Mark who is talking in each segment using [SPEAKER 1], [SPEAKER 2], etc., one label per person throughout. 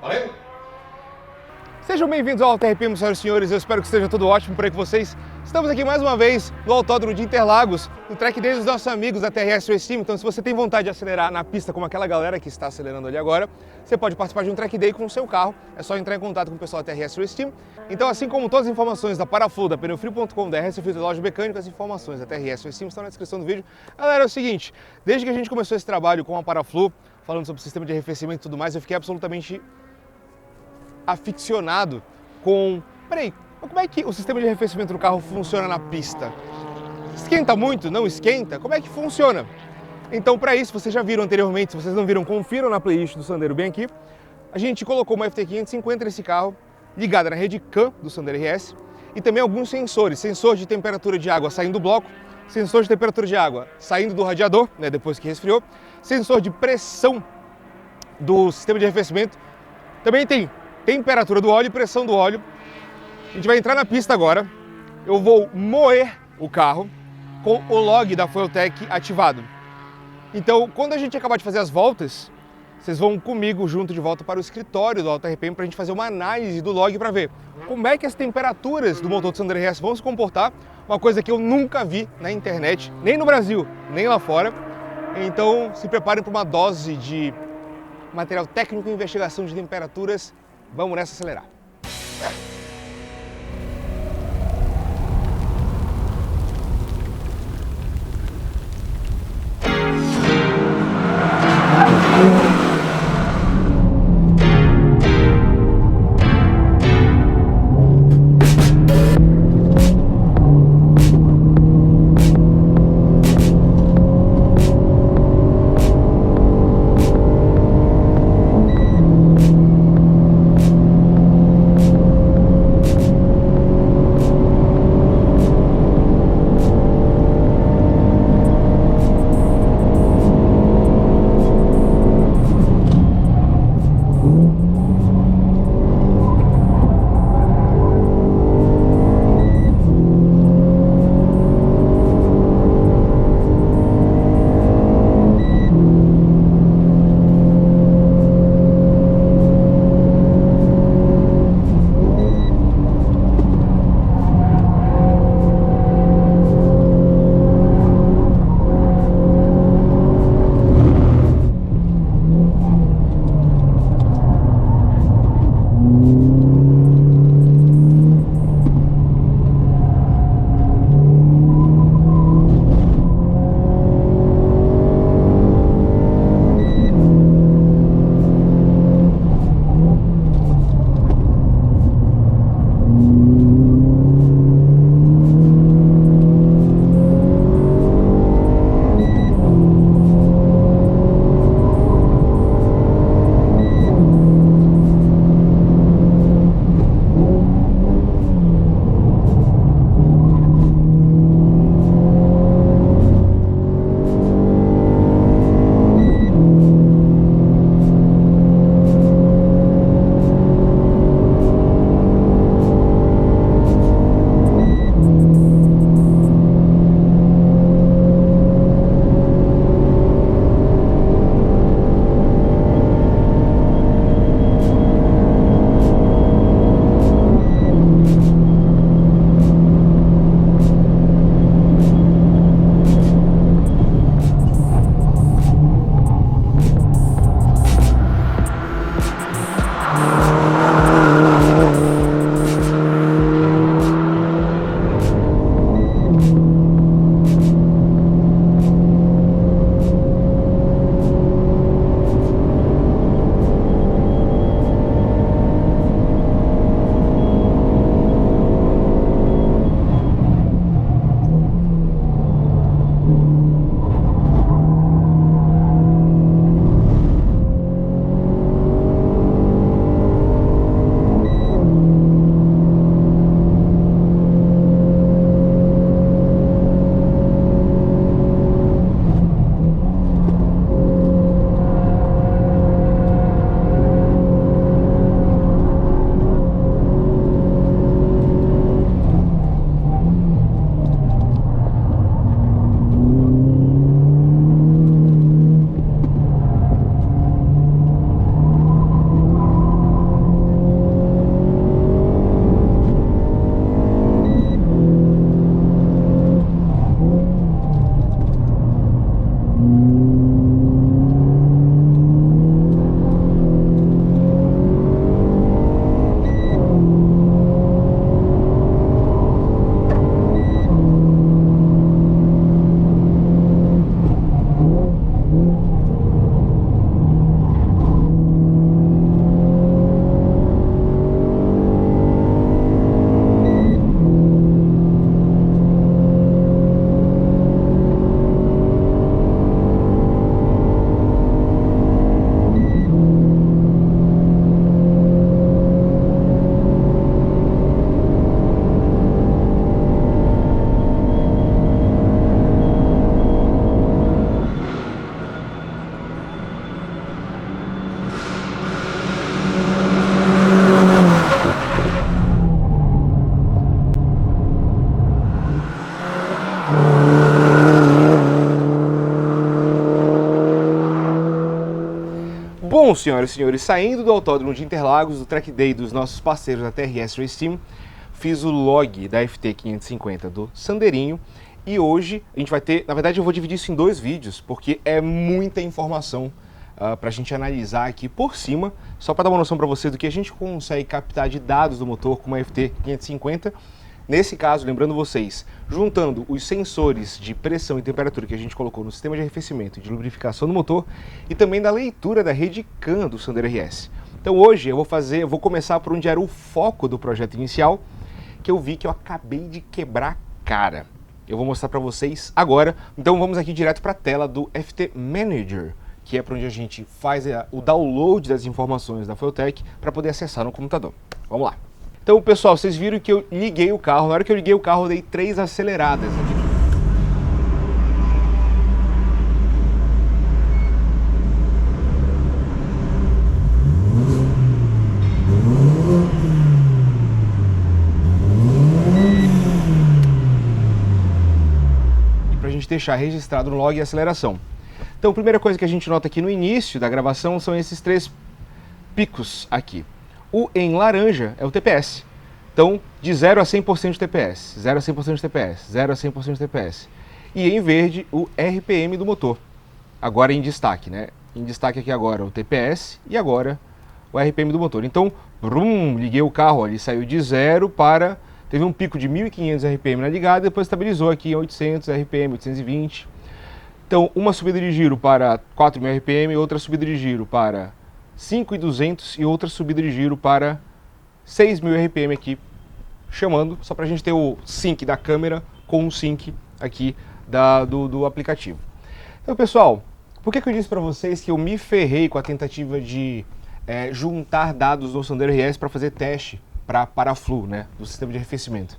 [SPEAKER 1] Valeu? Sejam bem-vindos ao TRPM, senhoras e senhores, eu espero que esteja tudo ótimo por aí com vocês. Estamos aqui mais uma vez no Autódromo de Interlagos, no track day dos nossos amigos da TRS Race Team. Então, se você tem vontade de acelerar na pista como aquela galera que está acelerando ali agora, você pode participar de um track day com o seu carro. É só entrar em contato com o pessoal da TRS Race Team. Então, assim como todas as informações da Paraflu, da Pneufrio.com, da RS Filtro Loja Mecânica, as informações da TRS Race Team estão na descrição do vídeo. Galera, é o seguinte, desde que a gente começou esse trabalho com a Paraflu, falando sobre o sistema de arrefecimento e tudo mais, eu fiquei absolutamente aficionado com... Peraí, como é que o sistema de arrefecimento do carro funciona na pista? Esquenta muito? Não esquenta? Como é que funciona? Então, para isso, vocês já viram anteriormente, se vocês não viram, confiram na playlist do Sandero bem aqui. A gente colocou uma FT550 nesse carro, ligada na rede CAN do Sandero RS, e também alguns sensores, sensor de temperatura de água saindo do bloco, sensor de temperatura de água saindo do radiador, né, depois que resfriou, sensor de pressão do sistema de arrefecimento, também tem temperatura do óleo e pressão do óleo. A gente vai entrar na pista agora, eu vou moer o carro com o log da Fueltech ativado. Então, quando a gente acabar de fazer as voltas, vocês vão comigo junto de volta para o escritório do Auto RPM para a gente fazer uma análise do log para ver como é que as temperaturas do motor do Sandero RS vão se comportar, uma coisa que eu nunca vi na internet, nem no Brasil, nem lá fora. Então, se preparem para uma dose de material técnico e investigação de temperaturas. Vamos nessa acelerar. Bom, senhoras e senhores, saindo do Autódromo de Interlagos, do Track Day dos nossos parceiros da TRS Race Team, fiz o log da FT 550 do Sanderinho e hoje a gente vai ter, na verdade eu vou dividir isso em dois vídeos, porque é muita informação para a gente analisar aqui por cima, só para dar uma noção para vocês do que a gente consegue captar de dados do motor com uma FT 550. Nesse caso, lembrando vocês, juntando os sensores de pressão e temperatura que a gente colocou no sistema de arrefecimento e de lubrificação do motor e também da leitura da rede CAN do Sandero RS. Então hoje eu vou começar por onde era o foco do projeto inicial, que eu vi que eu acabei de quebrar a cara. Eu vou mostrar para vocês agora, então vamos aqui direto para a tela do FT Manager, que é para onde a gente faz o download das informações da Fueltech para poder acessar no computador. Vamos lá. Então, pessoal, vocês viram que eu liguei o carro. Na hora que eu liguei o carro, eu dei 3 aceleradas aqui. Para a gente deixar registrado no log a aceleração. Então, a primeira coisa que a gente nota aqui no início da gravação são esses 3 picos aqui. O em laranja é o TPS. Então, de 0 a 100% de TPS, 0 a 100% de TPS, 0 a 100% de TPS. E em verde, o RPM do motor. Agora em destaque, né? Em destaque aqui agora o TPS e agora o RPM do motor. Então, brum, liguei o carro, ele saiu de 0 para... Teve um pico de 1.500 RPM na ligada, depois estabilizou aqui em 800 RPM, 820. Então, uma subida de giro para 4.000 RPM, outra subida de giro para 5.200 e outra subida de giro para 6.000 RPM aqui, chamando, só para a gente ter o sync da câmera com o sync aqui do aplicativo. Então, pessoal, por que eu disse para vocês que eu me ferrei com a tentativa de juntar dados do Sandero RS para fazer teste para Paraflu, né, do sistema de arrefecimento?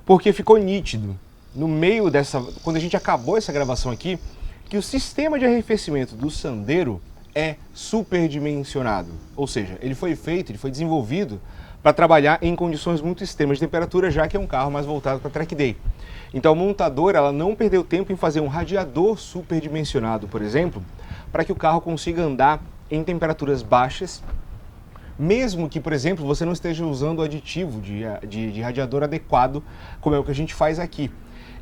[SPEAKER 1] Porque ficou nítido, no meio dessa, quando a gente acabou essa gravação aqui, que o sistema de arrefecimento do Sandero é superdimensionado, ou seja, ele foi desenvolvido para trabalhar em condições muito extremas de temperatura, já que é um carro mais voltado para Track Day. Então a montadora ela não perdeu tempo em fazer um radiador superdimensionado, por exemplo, para que o carro consiga andar em temperaturas baixas, mesmo que, por exemplo, você não esteja usando o aditivo de radiador adequado, como é o que a gente faz aqui.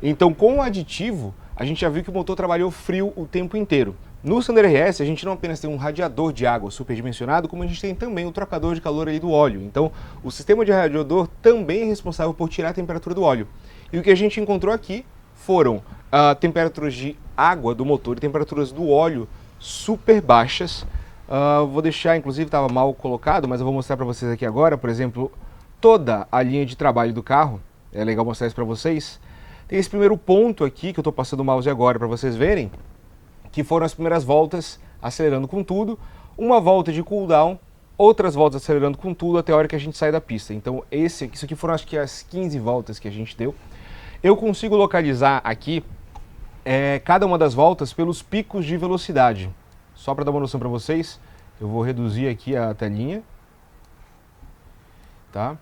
[SPEAKER 1] Então, com o aditivo, a gente já viu que o motor trabalhou frio o tempo inteiro. No Sandero RS, a gente não apenas tem um radiador de água superdimensionado, como a gente tem também o trocador de calor ali do óleo. Então, o sistema de radiador também é responsável por tirar a temperatura do óleo. E o que a gente encontrou aqui foram temperaturas de água do motor e temperaturas do óleo super baixas. Vou deixar, inclusive estava mal colocado, mas eu vou mostrar para vocês aqui agora, por exemplo, toda a linha de trabalho do carro. É legal mostrar isso para vocês. Tem esse primeiro ponto aqui, que eu estou passando o mouse agora para vocês verem, que foram as primeiras voltas acelerando com tudo, uma volta de cooldown, outras voltas acelerando com tudo até a hora que a gente sai da pista. Então isso aqui foram acho que as 15 voltas que a gente deu. Eu consigo localizar aqui cada uma das voltas pelos picos de velocidade. Só para dar uma noção para vocês, eu vou reduzir aqui a telinha, tá?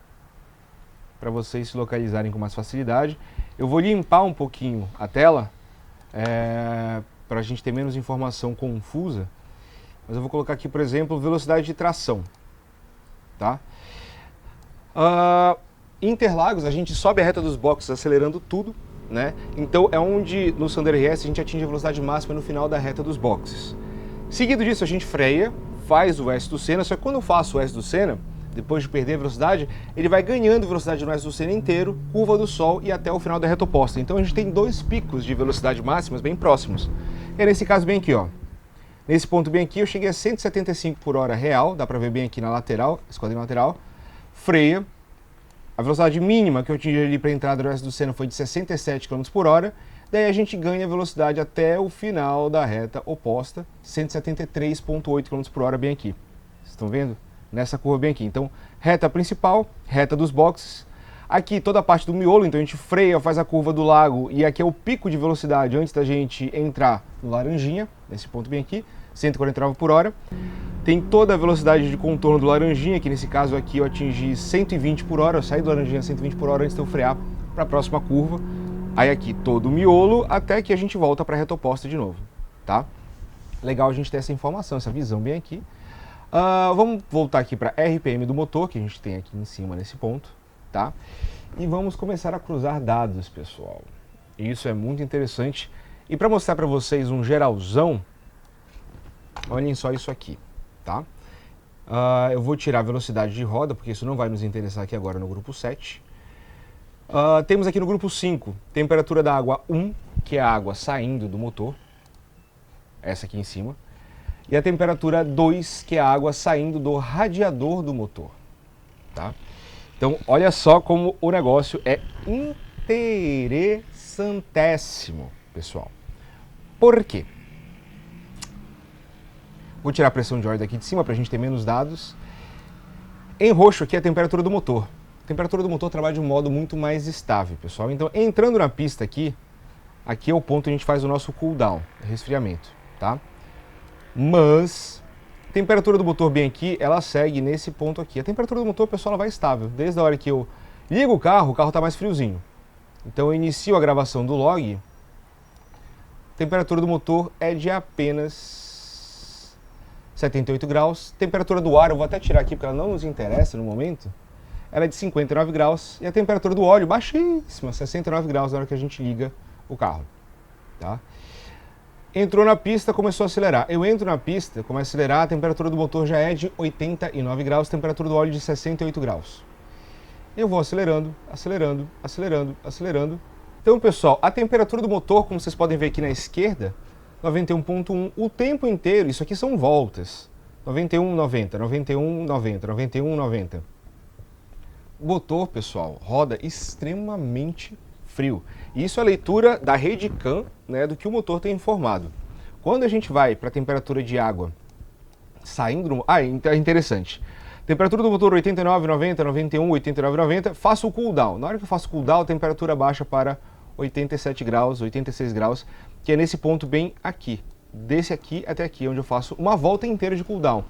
[SPEAKER 1] Para vocês se localizarem com mais facilidade. Eu vou limpar um pouquinho a tela, para a gente ter menos informação confusa, mas eu vou colocar aqui, por exemplo, velocidade de tração, tá? Em Interlagos, a gente sobe a reta dos boxes acelerando tudo, né? Então é onde no Sandero RS a gente atinge a velocidade máxima no final da reta dos boxes. Seguido disso, a gente freia, faz o S do Senna, só que quando eu faço o S do Senna, depois de perder a velocidade, ele vai ganhando velocidade no S do Senna inteiro, curva do Sol e até o final da reta oposta. Então a gente tem 2 picos de velocidade máximas bem próximos. E nesse caso bem aqui, ó. Nesse ponto bem aqui eu cheguei a 175 por hora real, dá pra ver bem aqui na lateral, esse quadrinho lateral. Freia. A velocidade mínima que eu atingi ali para a entrada do S do Senna foi de 67 km por hora. Daí a gente ganha velocidade até o final da reta oposta, 173,8 km por hora bem aqui. Vocês estão vendo? Nessa curva bem aqui. Então, reta principal, reta dos boxes. Aqui toda a parte do miolo, então a gente freia, faz a curva do lago e aqui é o pico de velocidade antes da gente entrar no laranjinha, nesse ponto bem aqui, 149 por hora. Tem toda a velocidade de contorno do laranjinha, que nesse caso aqui eu atingi 120 por hora, eu saí do laranjinha a 120 por hora antes de eu frear para a próxima curva. Aí aqui todo o miolo até que a gente volta para a reta oposta de novo, tá? Legal a gente ter essa informação, essa visão bem aqui. Vamos voltar aqui para RPM do motor, que a gente tem aqui em cima nesse ponto, tá? E vamos começar a cruzar dados, pessoal. Isso é muito interessante. E para mostrar para vocês um geralzão, olhem só isso aqui, tá? Eu vou tirar a velocidade de roda, porque isso não vai nos interessar aqui agora no grupo 7. Temos aqui no grupo 5, temperatura da água 1, que é a água saindo do motor, essa aqui em cima. E a temperatura 2, que é a água saindo do radiador do motor, tá? Então, olha só como o negócio é interessantíssimo, pessoal. Por quê? Vou tirar a pressão de ordem daqui de cima para a gente ter menos dados. Em roxo aqui é a temperatura do motor. A temperatura do motor trabalha de um modo muito mais estável, pessoal. Então, entrando na pista aqui é o ponto que a gente faz o nosso cool down, resfriamento, tá? Mas a temperatura do motor bem aqui, ela segue nesse ponto aqui. A temperatura do motor, pessoal, ela vai estável. Desde a hora que eu ligo o carro está mais friozinho. Então eu inicio a gravação do log. A temperatura do motor é de apenas 78 graus. Temperatura do ar, eu vou até tirar aqui porque ela não nos interessa no momento. Ela é de 59 graus. E a temperatura do óleo, baixíssima, 69 graus na hora que a gente liga o carro, tá? Entrou na pista, começou a acelerar. Eu entro na pista, começo a acelerar, a temperatura do motor já é de 89 graus, temperatura do óleo de 68 graus. Eu vou acelerando, acelerando, acelerando, acelerando. Então, pessoal, a temperatura do motor, como vocês podem ver aqui na esquerda, 91.1, o tempo inteiro, isso aqui são voltas. 91,90, 91,90, 91,90. O motor, pessoal, roda extremamente frio. E isso é a leitura da rede CAN, né, do que o motor tem informado. Quando a gente vai para a temperatura de água saindo do... é interessante. Temperatura do motor 89, 90, 91, 89, 90, faço o cool down. Na hora que eu faço o cool down, a temperatura baixa para 87 graus, 86 graus, que é nesse ponto bem aqui. Desse aqui até aqui, onde eu faço uma volta inteira de cool down.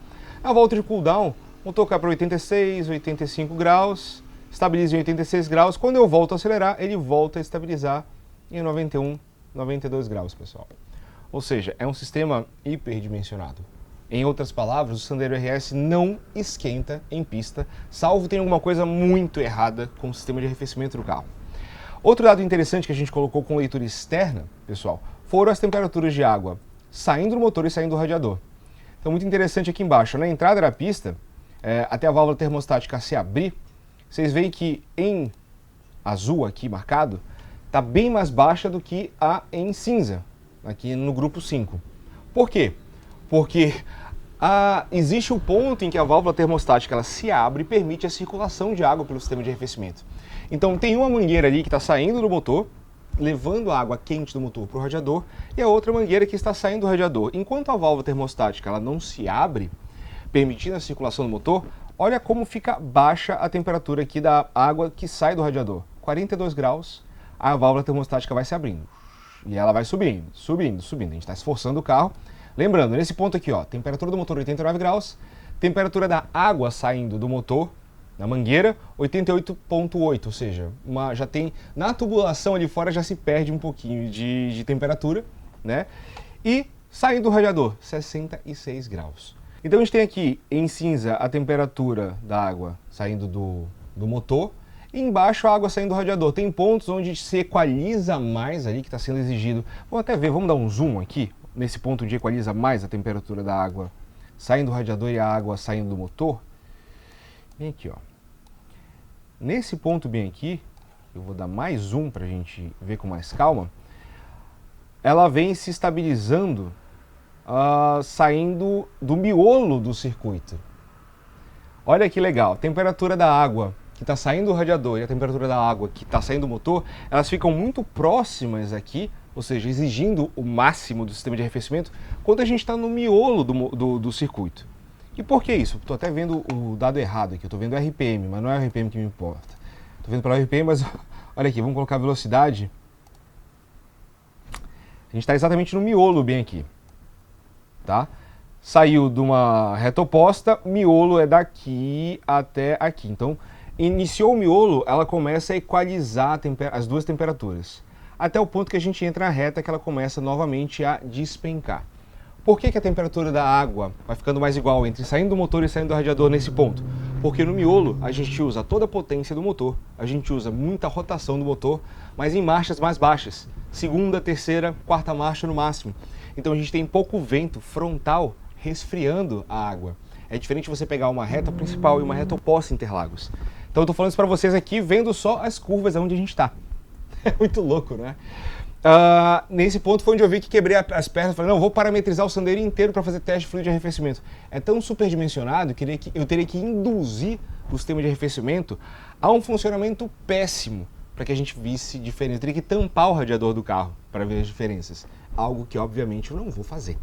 [SPEAKER 1] A volta de cool down, vou tocar para 86, 85 graus, estabiliza em 86 graus. Quando eu volto a acelerar, ele volta a estabilizar em 91, 92 graus, pessoal. Ou seja, é um sistema hiperdimensionado. Em outras palavras, o Sandero RS não esquenta em pista, salvo tenha alguma coisa muito errada com o sistema de arrefecimento do carro. Outro dado interessante que a gente colocou com leitura externa, pessoal, foram as temperaturas de água saindo do motor e saindo do radiador. Então, muito interessante aqui embaixo, na entrada da pista, até a válvula termostática se abrir, vocês veem que em azul aqui marcado, está bem mais baixa do que a em cinza, aqui no grupo 5. Por quê? Porque existe um ponto em que a válvula termostática ela se abre e permite a circulação de água pelo sistema de arrefecimento. Então tem uma mangueira ali que está saindo do motor, levando a água quente do motor para o radiador, e a outra mangueira que está saindo do radiador. Enquanto a válvula termostática ela não se abre, permitindo a circulação do motor, olha como fica baixa a temperatura aqui da água que sai do radiador. 42 graus, a válvula termostática vai se abrindo. E ela vai subindo, subindo, subindo. A gente está esforçando o carro. Lembrando, nesse ponto aqui, ó, temperatura do motor 89 graus, temperatura da água saindo do motor, na mangueira, 88,8, ou seja, já tem, na tubulação ali fora já se perde um pouquinho de temperatura, né? E saindo do radiador, 66 graus. Então a gente tem aqui em cinza a temperatura da água saindo do motor, e embaixo a água saindo do radiador. Tem pontos onde se equaliza mais ali, que está sendo exigido. Vamos até ver, vamos dar um zoom aqui, nesse ponto onde equaliza mais a temperatura da água saindo do radiador e a água saindo do motor. Bem aqui, ó. Nesse ponto bem aqui, eu vou dar mais zoom para a gente ver com mais calma. Ela vem se estabilizando, saindo do miolo do circuito. Olha que legal, a temperatura da água que está saindo do radiador e a temperatura da água que está saindo do motor, elas ficam muito próximas aqui, ou seja, exigindo o máximo do sistema de arrefecimento, quando a gente está no miolo do circuito. E por que isso? Estou até vendo o dado errado aqui, eu estou vendo o RPM, mas não é o RPM que me importa. Estou vendo pelo RPM, mas olha aqui, vamos colocar a velocidade. A gente está exatamente no miolo bem aqui, tá? Saiu de uma reta oposta, miolo é daqui até aqui. Então, iniciou o miolo, ela começa a equalizar as duas temperaturas, até o ponto que a gente entra na reta que ela começa novamente a despencar. Por que a temperatura da água vai ficando mais igual entre saindo do motor e saindo do radiador nesse ponto? Porque no miolo a gente usa toda a potência do motor, a gente usa muita rotação do motor, mas em marchas mais baixas, segunda, terceira, quarta marcha no máximo. Então a gente tem pouco vento frontal resfriando a água. É diferente você pegar uma reta principal e uma reta oposta em Interlagos. Então eu tô falando isso para vocês aqui vendo só as curvas onde a gente está. É muito louco, né? Nesse ponto foi onde eu vi que quebrei as pernas, falei, não, vou parametrizar o Sandero inteiro para fazer teste de fluido de arrefecimento. É tão superdimensionado que eu teria que induzir o sistema de arrefecimento a um funcionamento péssimo para que a gente visse diferença. Eu teria que tampar o radiador do carro para ver as diferenças, algo que obviamente eu não vou fazer.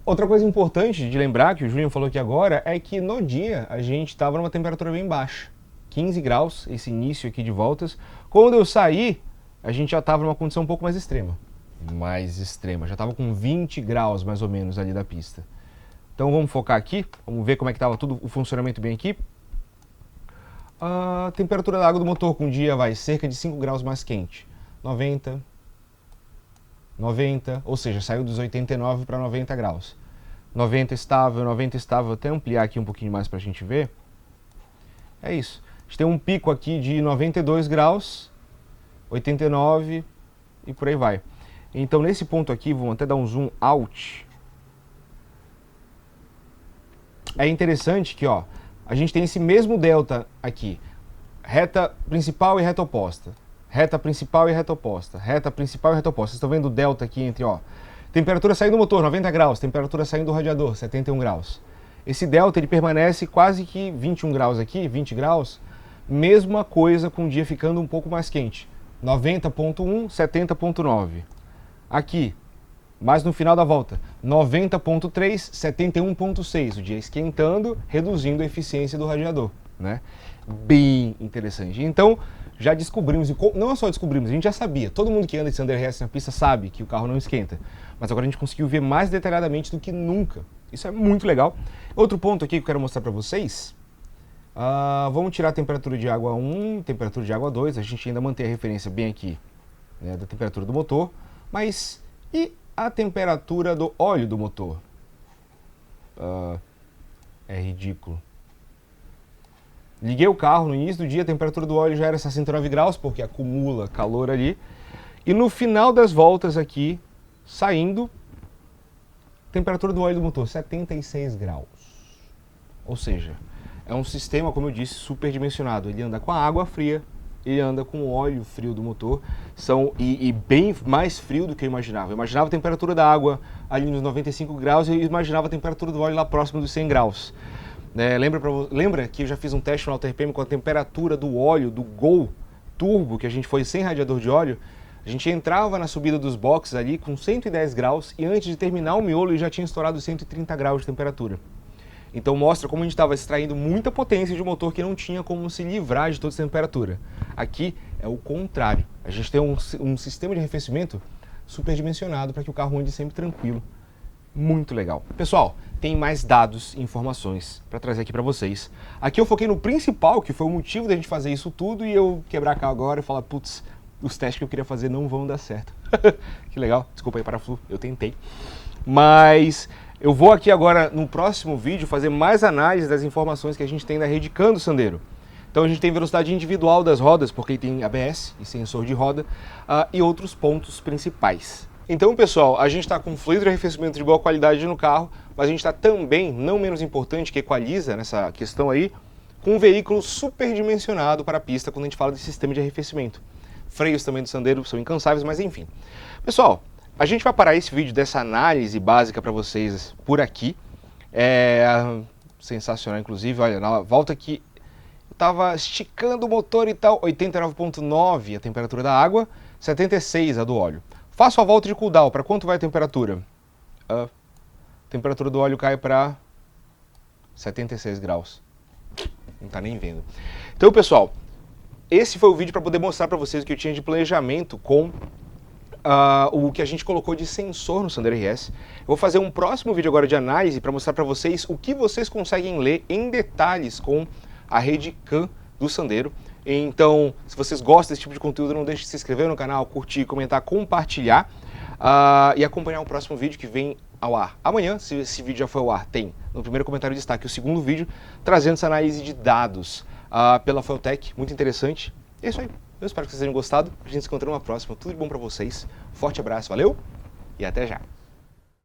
[SPEAKER 1] Outra coisa importante de lembrar, que o Julian falou aqui agora, é que no dia a gente estava numa temperatura bem baixa, 15 graus, esse início aqui de voltas. Quando eu saí, a gente já estava numa condição um pouco mais extrema. Já estava com 20 graus mais ou menos ali da pista. Então vamos focar aqui, vamos ver como é que estava tudo o funcionamento bem aqui. A temperatura da água do motor com o dia vai cerca de 5 graus mais quente. 90, ou seja, saiu dos 89 para 90 graus. 90 estável, vou até ampliar aqui um pouquinho mais para a gente ver. É isso. A gente tem um pico aqui de 92 graus, 89 e por aí vai. Então nesse ponto aqui, vamos até dar um zoom out. É interessante que ó, a gente tem esse mesmo delta aqui, reta principal e reta oposta, reta principal e reta oposta, reta principal e reta oposta. Vocês estão vendo o delta aqui entre, ó, temperatura saindo do motor, 90 graus, temperatura saindo do radiador, 71 graus. Esse delta ele permanece quase que 21 graus aqui, 20 graus, mesma coisa com o dia ficando um pouco mais quente. 90.1, 70.9. Aqui, mais no final da volta, 90.3, 71.6. O dia esquentando, reduzindo a eficiência do radiador, né? Bem interessante. Então, já descobrimos, e não só descobrimos, a gente já sabia. Todo mundo que anda de Sandero RS na pista sabe que o carro não esquenta. Mas agora a gente conseguiu ver mais detalhadamente do que nunca. Isso é muito legal. Outro ponto aqui que eu quero mostrar para vocês. Vamos tirar a temperatura de água 1, temperatura de água 2, a gente ainda mantém a referência bem aqui, né, da temperatura do motor, mas e a temperatura do óleo do motor? É ridículo. Liguei o carro no início do dia, a temperatura do óleo já era 69 graus, porque acumula calor ali, e no final das voltas aqui, saindo, temperatura do óleo do motor, 76 graus. Ou seja, é um sistema, como eu disse, superdimensionado. Ele anda com a água fria, ele anda com o óleo frio do motor, e bem mais frio do que eu imaginava. Eu imaginava a temperatura da água ali nos 95 graus e eu imaginava a temperatura do óleo lá próximo dos 100 graus. Lembra que eu já fiz um teste no Alto RPM com a temperatura do óleo do Gol Turbo, que a gente foi sem radiador de óleo? A gente entrava na subida dos boxes ali com 110 graus e antes de terminar o miolo ele já tinha estourado 130 graus de temperatura. Então mostra como a gente estava extraindo muita potência de um motor que não tinha como se livrar de toda essa temperatura. Aqui é o contrário. A gente tem um sistema de arrefecimento superdimensionado para que o carro ande sempre tranquilo. Muito legal. Pessoal, tem mais dados e informações para trazer aqui para vocês. Aqui eu foquei no principal, que foi o motivo da gente fazer isso tudo, e eu quebrar cá agora e falar, putz, os testes que eu queria fazer não vão dar certo. Que legal. Desculpa aí, Paraflu, eu tentei. Mas eu vou aqui agora, no próximo vídeo, fazer mais análise das informações que a gente tem da Redecam do Sandero. Então a gente tem velocidade individual das rodas, porque ele tem ABS e sensor de roda, e outros pontos principais. Então, pessoal, a gente está com fluido de arrefecimento de boa qualidade no carro, mas a gente está também, não menos importante, que equaliza nessa questão aí, com um veículo superdimensionado para a pista quando a gente fala de sistema de arrefecimento. Freios também do Sandero são incansáveis, mas enfim. Pessoal, a gente vai parar esse vídeo dessa análise básica para vocês por aqui. Sensacional, inclusive. Olha, na volta aqui eu estava esticando o motor e tal, 89.9 a temperatura da água, 76 a do óleo. Faço a volta de cooldown, para quanto vai a temperatura? A temperatura do óleo cai para 76 graus. Não está nem vendo. Então, pessoal, esse foi o vídeo para poder mostrar para vocês o que eu tinha de planejamento com o que a gente colocou de sensor no Sandero RS. Eu vou fazer um próximo vídeo agora de análise para mostrar para vocês o que vocês conseguem ler em detalhes com a Redecam do Sandero. Então, se vocês gostam desse tipo de conteúdo, não deixe de se inscrever no canal, curtir, comentar, compartilhar e acompanhar o próximo vídeo que vem ao ar amanhã. Se esse vídeo já foi ao ar, tem no primeiro comentário de destaque o segundo vídeo, trazendo essa análise de dados pela Fueltech, muito interessante. É isso aí, eu espero que vocês tenham gostado, a gente se encontra numa próxima, tudo de bom para vocês, forte abraço, valeu e até já!